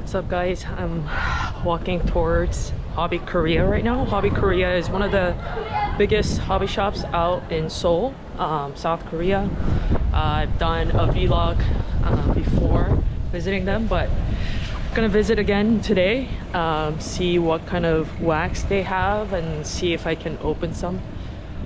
What's up guys? I'm walking towards Hobby Korea right now. Hobby Korea is one of the biggest hobby shops out in Seoul, South Korea. I've done a vlog before visiting them, but I'm gonna visit again today, see what kind of wax they have and see if I can open some.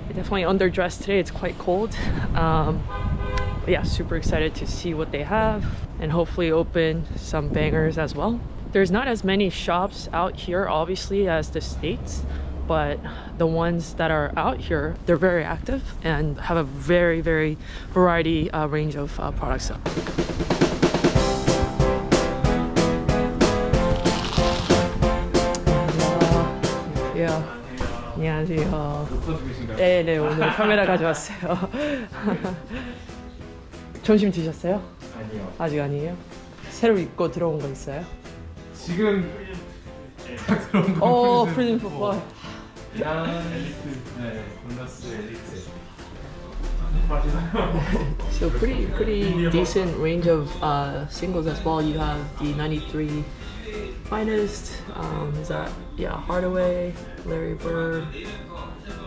I definitely underdressed today, it's quite cold. But yeah, super excited to see what they have and hopefully open some bangers as well. There's not as many shops out here obviously as the States, but the ones that are out here, they're very active and have a very variety range of products. 안녕하세요. 네, 오늘 카메라 가져왔어요. 점심 드셨어요? 아니요. 아직 아니에요? 새로 입고 들어온 거 있어요? 지금 딱 들어온 거 프리즘 풋볼. 엘리트. 네, 건더스 엘리트. So pretty decent range of singles as well. You have the 93 Finest, is that, Hardaway, Larry Bird,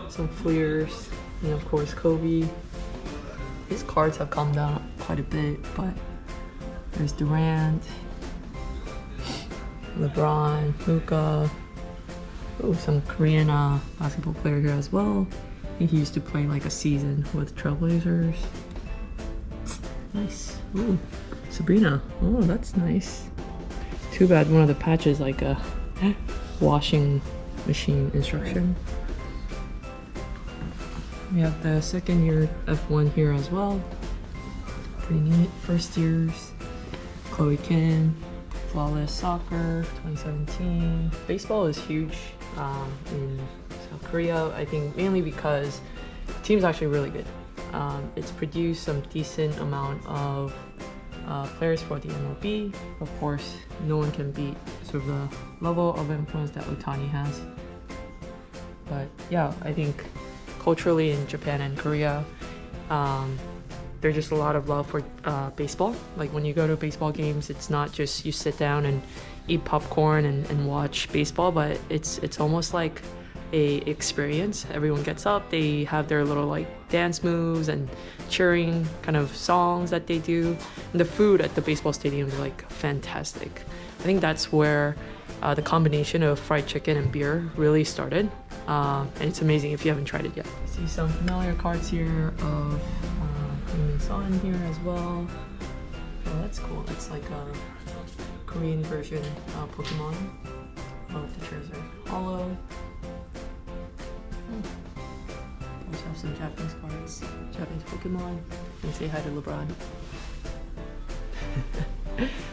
some Fleers, and of course Kobe. His cards have come down quite a bit, but there's Durant, LeBron, Luka. Oh, some Korean basketball player here as well. I think he used to play like a season with Trailblazers. Nice. Ooh, Sabrina. Oh, that's nice. Too bad one of the patches like a washing machine instruction. We have the second year F1 here as well. Pretty neat. First years, Chloe Kim, Flawless Soccer 2017. Baseball is huge in South Korea, I think mainly because the team's actually really good. It's produced some decent amount of players for the MLB. Of course, no one can beat sort of the level of influence that Ohtani has. But yeah, I think culturally in Japan and Korea, there's just a lot of love for baseball. Like when you go to baseball games, it's not just you sit down and eat popcorn and watch baseball, but it's almost like a experience. Everyone gets up, they have their little like dance moves and cheering kind of songs that they do. And the food at the baseball stadium is like fantastic. I think that's where the combination of fried chicken and beer really started. And it's amazing if you haven't tried it yet. See some familiar cards here of Sun here as well. Oh, that's cool. That's like a Korean version of Pokemon. Both the chairs are hollow. We also have some Japanese cards, Japanese Pokemon, and say hi to LeBron.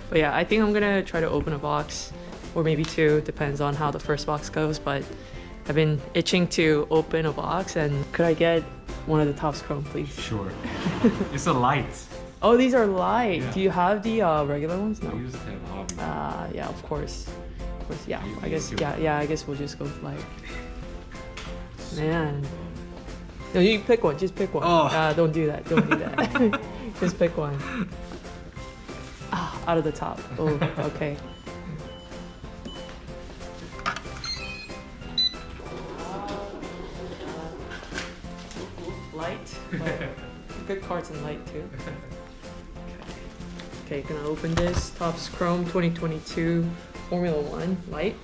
But yeah, I think I'm gonna try to open a box, or maybe two, depends on how the first box goes, but I've been itching to open a box, and could I get one of the Topps Chrome, please? Sure. It's a light. Oh, these are light. Yeah. Do you have the regular ones? No. We used to have hobby. Yeah, of course. Of course, yeah. I guess, yeah, I guess we'll just go with light. Man. No, you pick one. Just pick one. Oh. Don't do that. Don't do that. Just pick one. Out of the top. Oh, okay. Light. Good cards in light too. Okay, gonna open this. Topps Chrome 2022 Formula 1 light.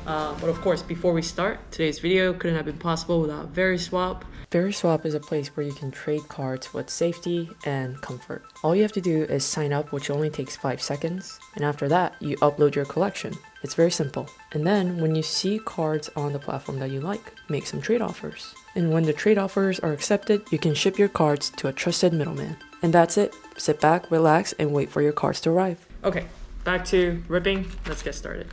But of course, before we start, today's video couldn't have been possible without VeriSwap. VeriSwap is a place where you can trade cards with safety and comfort. All you have to do is sign up, which only takes 5 seconds. And after that, you upload your collection. It's very simple. And then when you see cards on the platform that you like, make some trade offers. And when the trade offers are accepted, you can ship your cards to a trusted middleman. And that's it. Sit back, relax, and wait for your cards to arrive. Okay, back to ripping. Let's get started.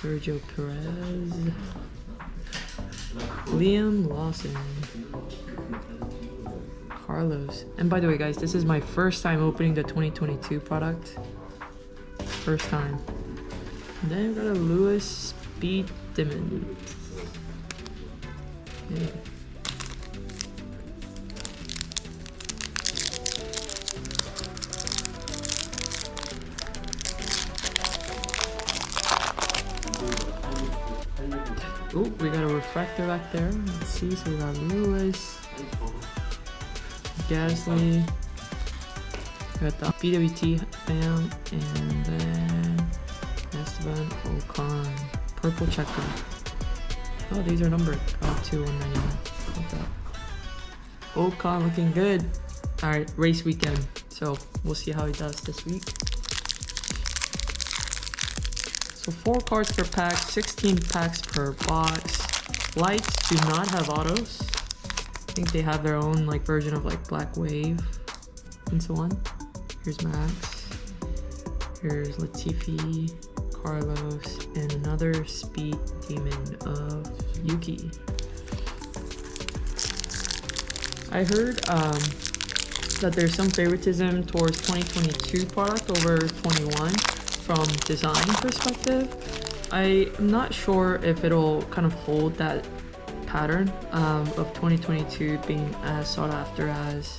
Sergio Perez, Liam Lawson. Carlos. And by the way, guys, this is my first time opening the 2022 product. First time. And then we got a Lewis Speed Demon. Okay. Oh, we got a refractor back there. Let's see. So we got Lewis, Gasly, we got the BWT fam, and then Esteban Ocon. Purple checker. Oh, these are numbered. Oh, 2 199. Like that. Ocon looking good. Alright, race weekend. So we'll see how he does this week. So 4 cards per pack, 16 packs per box. Lights do not have autos. I think they have their own like version of like Black Wave and so on. Here's Max. Here's Latifi, Carlos, and another Speed Demon of Yuki. I heard that there's some favoritism towards 2022 product over 21. From design perspective, I'm not sure if it'll kind of hold that pattern of 2022 being as sought after as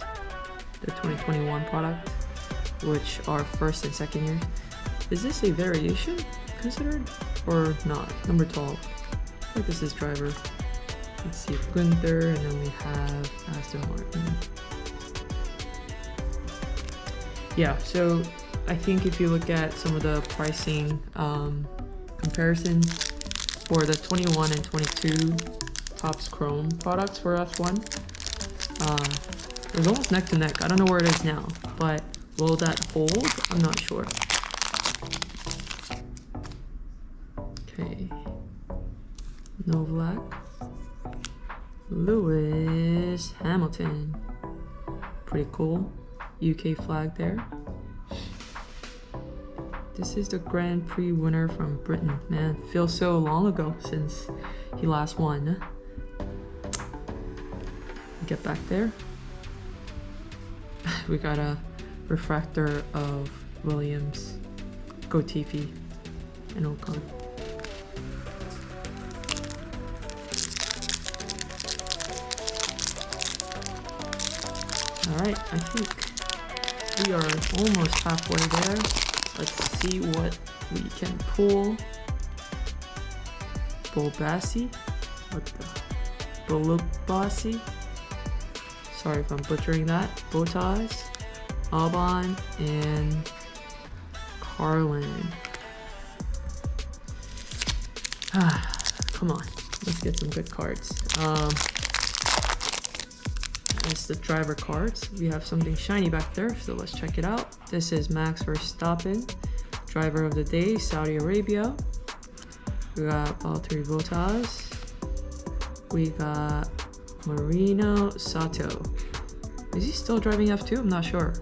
the 2021 product, which are first and second years. Is this a variation considered or not? Number 12. I think this is driver. Let's see, Gunther, and then we have Aston Martin. Yeah, so I think if you look at some of the pricing comparisons for the 21 and 22 Topps Chrome products for F1, it was almost neck to neck. I don't know where it is now, but will that hold? I'm not sure. Okay. Novak. Lewis Hamilton. Pretty cool. UK flag there. This is the Grand Prix winner from Britain. Man, feels so long ago since he last won. Get back there. We got a refractor of Williams, Latifi, and Ocon. Alright, I think we are almost halfway there. Let's see what we can pull. Bolbassi? What the? Bolubassi? Sorry if I'm butchering that. Bottas, Albon, and Carlin. Come on. Let's get some good cards. That's the driver cards. We have something shiny back there, so let's check it out. This is Max Verstappen, driver of the day, Saudi Arabia. We got Valtteri Bottas. We got Marino Sato. Is he still driving F2? I'm not sure.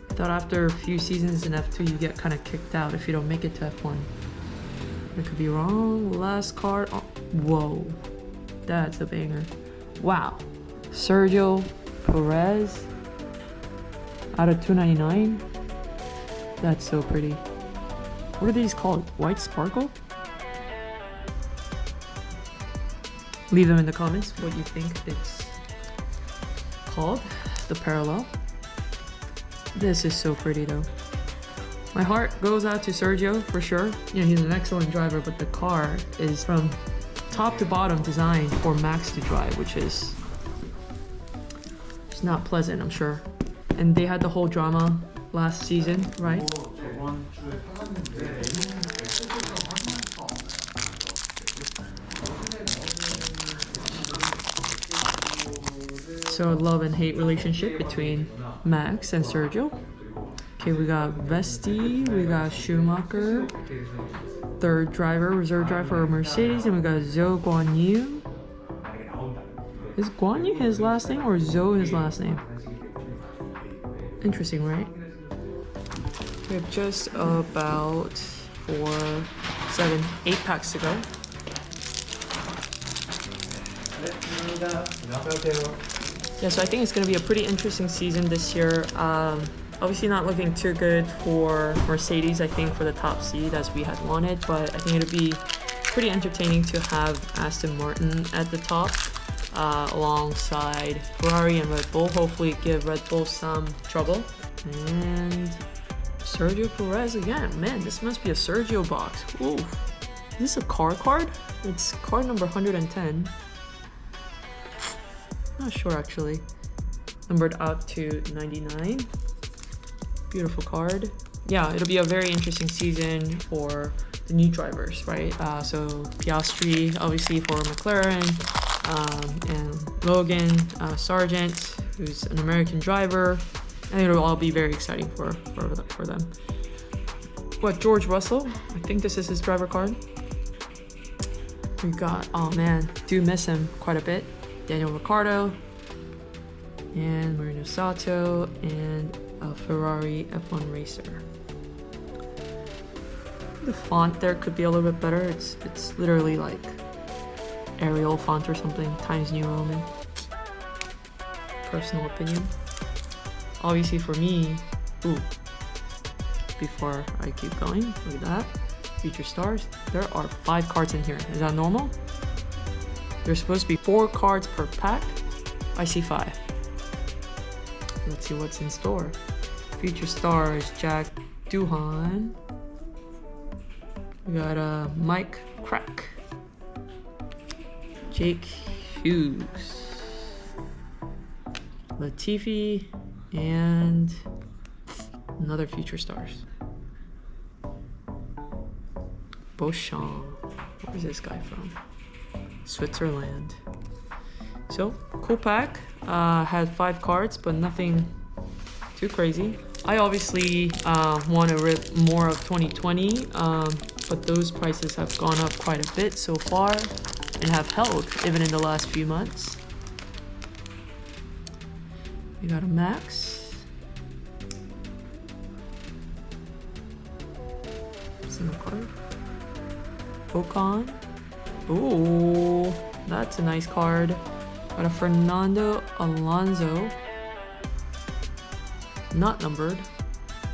I thought after a few seasons in F2 you get kind of kicked out if you don't make it to F1. I could be wrong. Last card. Oh, whoa. That's a banger. Wow. Sergio Perez out of 299. That's so pretty. What are these called? White Sparkle? Leave them in the comments what you think it's called. The parallel. This is so pretty though. My heart goes out to Sergio for sure. You know, he's an excellent driver, but the car is from top to bottom designed for Max to drive, which is it's not pleasant, I'm sure. And they had the whole drama last season, right? So a love and hate relationship between Max and Sergio. Okay, we got Vesti, we got Schumacher, third driver, reserve driver for Mercedes, and we got Zhou Guanyu. Is Guanyu his last name or Zhou his last name? Interesting, right? We have just about 4, 7, 8 packs to go. Yeah, so I think it's going to be a pretty interesting season this year. Obviously not looking too good for Mercedes, I think, for the top seed as we had wanted, but I think it'll be pretty entertaining to have Aston Martin at the top alongside Ferrari and Red Bull. Hopefully give Red Bull some trouble. And Sergio Perez again. Man, this must be a Sergio box. Ooh. Is this a card? It's card number 110. Not sure actually. Numbered out to 99. Beautiful card. Yeah, it'll be a very interesting season for the new drivers, right? So Piastri, obviously for McLaren, and Logan Sargent, who's an American driver. I think it'll all be very exciting for them. What, George Russell? I think this is his driver card. We got, oh man, do miss him quite a bit. Daniel Ricciardo and Marino Sato and a Ferrari F1 racer. The font there could be a little bit better. It's literally like Arial font or something, Times New Roman. Personal opinion. Obviously for me, ooh, before I keep going, look at that. Future stars. There are 5 cards in here. Is that normal? There's supposed to be 4 cards per pack. I see 5. Let's see what's in store. Future stars, Jack Doohan. We got Mike Crack. Jake Hughes. Latifi. And another future stars. Beauchamp. Where's this guy from? Switzerland. So, cool pack. Had 5 cards, but nothing too crazy. I obviously want to rip more of 2020, but those prices have gone up quite a bit so far and have held even in the last few months. We got a Max. Single card. Ocon. Ooh, that's a nice card. Got a Fernando Alonso. Not numbered,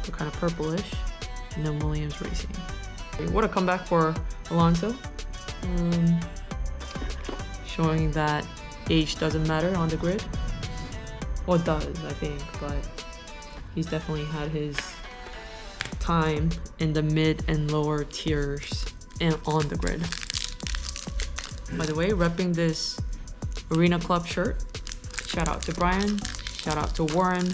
but kind of purplish. And then Williams Racing. What a comeback for Alonso. Showing that age doesn't matter on the grid. Well, it does, I think, but he's definitely had his time in the mid and lower tiers and on the grid. By the way, repping this Arena Club shirt. Shout out to Brian. Shout out to Warren.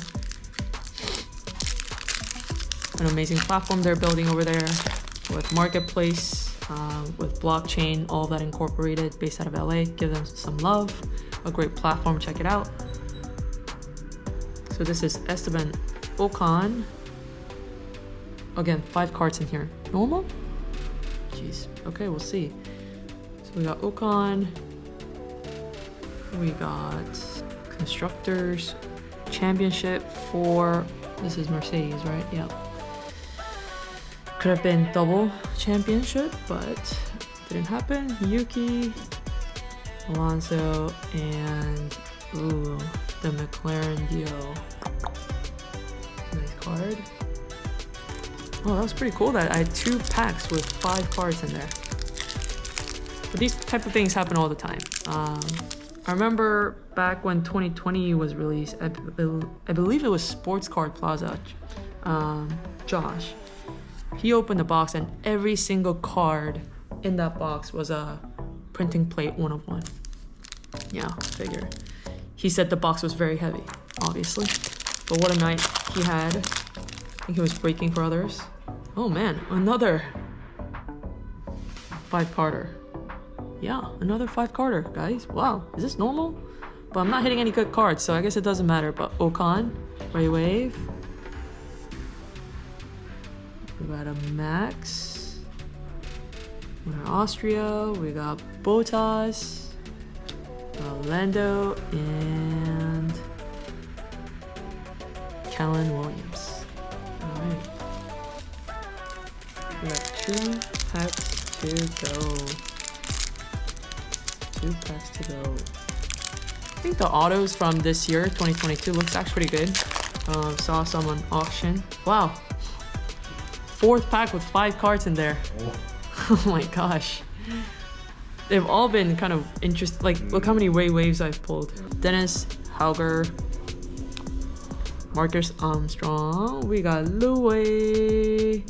An amazing platform they're building over there with Marketplace, with blockchain, all that incorporated, based out of LA. Give them some love. A great platform, check it out. So this is Esteban Ocon. Again, 5 cards in here. Normal? Jeez. Okay, we'll see. So we got Ocon. We got Constructors Championship for, this is Mercedes, right? Yep. Could have been double championship, but didn't happen. Yuki, Alonso, and ooh, the McLaren deal. Nice card. Oh, that was pretty cool that I had 2 packs with 5 cards in there. But these type of things happen all the time. I remember back when 2020 was released, I believe it was Sports Card Plaza, Josh. He opened the box and every single card in that box was a printing plate 1 of 1. Yeah, figure. He said the box was very heavy, obviously. But what a night he had. I think he was breaking for others. Oh man, another 5-carder. Yeah, another 5-carder, guys. Wow, is this normal? But I'm not hitting any good cards, so I guess it doesn't matter. But Ocon, Ray Wave. We got a Max. We got Austria. We got Bottas. Lando and Callan Williams. Alright. We got 2 packs to go. 2 packs to go. I think the autos from this year, 2022, looks actually pretty good. Saw some on auction. Wow. 4th pack with 5 cards in there. Oh my gosh. They've all been kind of interesting. Like, look how many Ray Waves I've pulled. Dennis Hauger, Marcus Armstrong. We got Louis,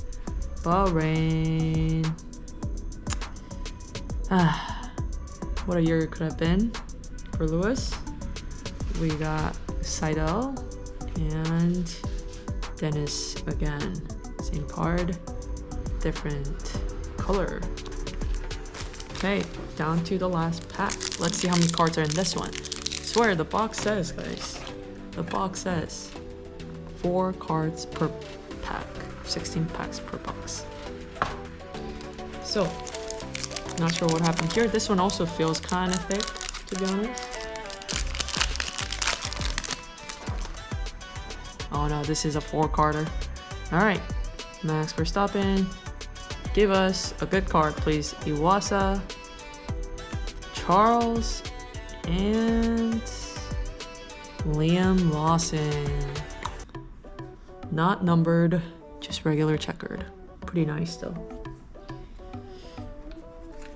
Bahrain. What a year it could have been for Lewis. We got Seidel and Dennis again. Same card, different color. Okay, down to the last pack. Let's see how many cards are in this one. I swear, the box says, guys. The box says 4 cards per pack. 16 packs per box. So, not sure what happened here. This one also feels kind of thick, to be honest. Oh no, this is a 4-carder. Alright, Max Verstappen. Give us a good card, please. Iwasa, Charles, and Liam Lawson. Not numbered, just regular checkered. Pretty nice though.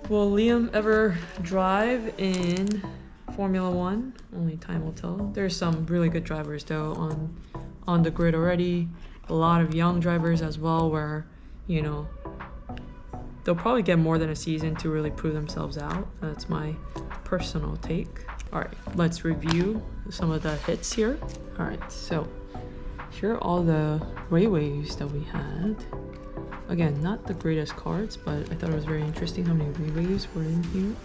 Will Liam ever drive in Formula One? Only time will tell. There's some really good drivers though on the grid already. A lot of young drivers as well, where, you know, they'll probably get more than a season to really prove themselves out. That's my personal take. All right, let's review some of the hits here. All right, so here are all the Ray Waves that we had. Again, not the greatest cards, but I thought it was very interesting how many Ray Waves were in here.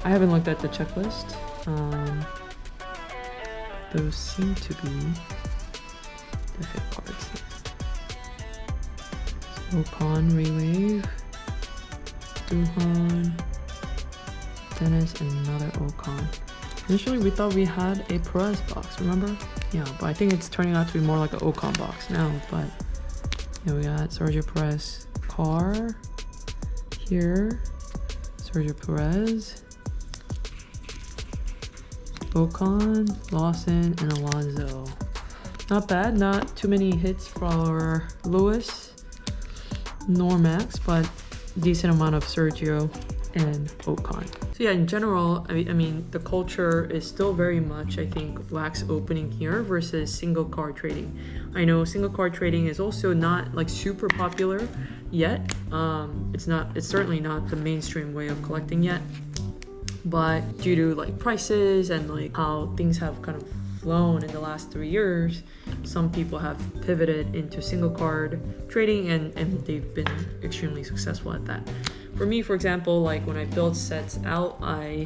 I haven't looked at the checklist. Those seem to be the hit cards. Ocon, Ray Wave, Duhan, Dennis, and another Ocon. Initially, we thought we had a Perez box, remember? Yeah, but I think it's turning out to be more like an Ocon box now. But yeah, we got Sergio Perez car here, Sergio Perez, Ocon, Lawson, and Alonso. Not bad, not too many hits for Lewis nor Max, but decent amount of Sergio and Ocon. So yeah, in general, I mean, the culture is still very much, I think, wax opening here versus single card trading. I know single card trading is also not like super popular yet. It's certainly not the mainstream way of collecting yet. But due to like prices and like how things have kind of flown in the last 3 years, some people have pivoted into single card trading and they've been extremely successful at that. For me, for example, like when I build sets out, I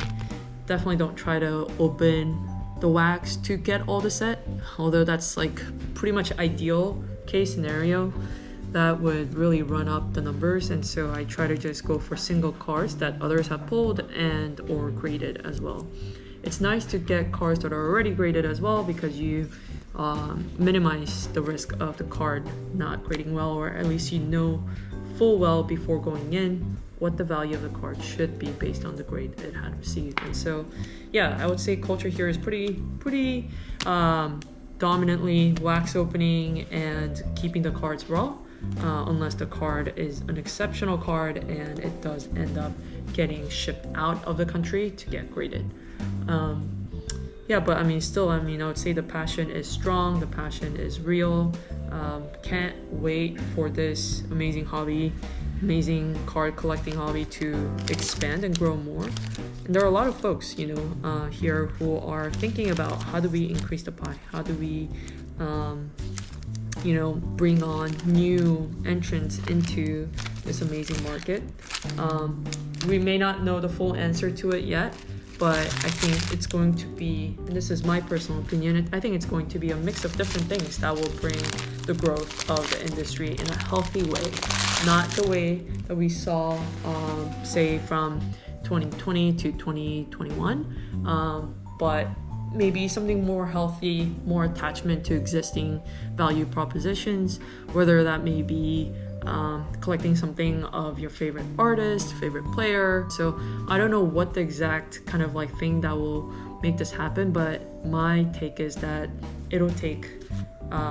definitely don't try to open the wax to get all the set, although that's like pretty much ideal case scenario. That would really run up the numbers, and so I try to just go for single cards that others have pulled and or graded as well. It's nice to get cards that are already graded as well, because you minimize the risk of the card not grading well, or at least you know full well before going in what the value of the card should be based on the grade it had received. And so yeah, I would say culture here is pretty dominantly wax opening and keeping the cards raw. Unless the card is an exceptional card and it does end up getting shipped out of the country to get graded. Yeah, but I mean, still, I would say the passion is strong, the passion is real. Can't wait for this amazing hobby, amazing card collecting hobby to expand and grow more. And there are a lot of folks, here who are thinking about how do we increase the pie? How do we bring on new entrants into this amazing market. We may not know the full answer to it yet, but I think it's going to be, and this is my personal opinion, I think it's going to be a mix of different things that will bring the growth of the industry in a healthy way. Not the way that we saw, say, from 2020 to 2021, but maybe something more healthy, more attachment to existing value propositions, whether that may be collecting something of your favorite artist, favorite player. So I don't know what the exact kind of like thing that will make this happen, but my take is that it'll take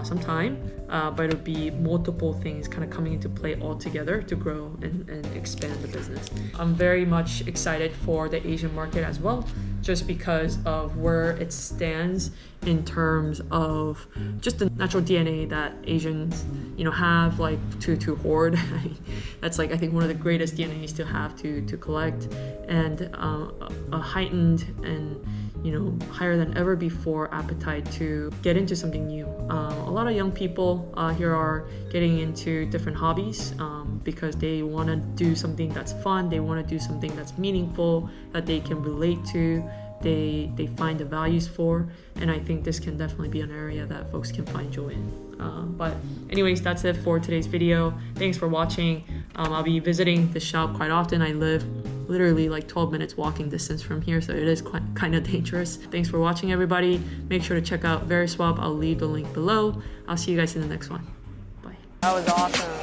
some time, but it'll be multiple things kind of coming into play all together to grow and expand the business. I'm very much excited for the Asian market as well, just because of where it stands in terms of just the natural DNA that Asians, have, like to hoard. That's like, I think, one of the greatest DNAs to have to collect, and a heightened and higher than ever before appetite to get into something new. A lot of young people here are getting into different hobbies because they want to do something that's fun, they want to do something that's meaningful, that they can relate to, they find the values for, and I think this can definitely be an area that folks can find joy in. But anyways, that's it for today's video. Thanks for watching. I'll be visiting the shop quite often. I live literally like 12 minutes walking distance from here, so it is kind of dangerous. Thanks for watching, everybody. Make sure to check out Veriswap. I'll leave the link below. I'll see you guys in the next one. Bye. That was awesome.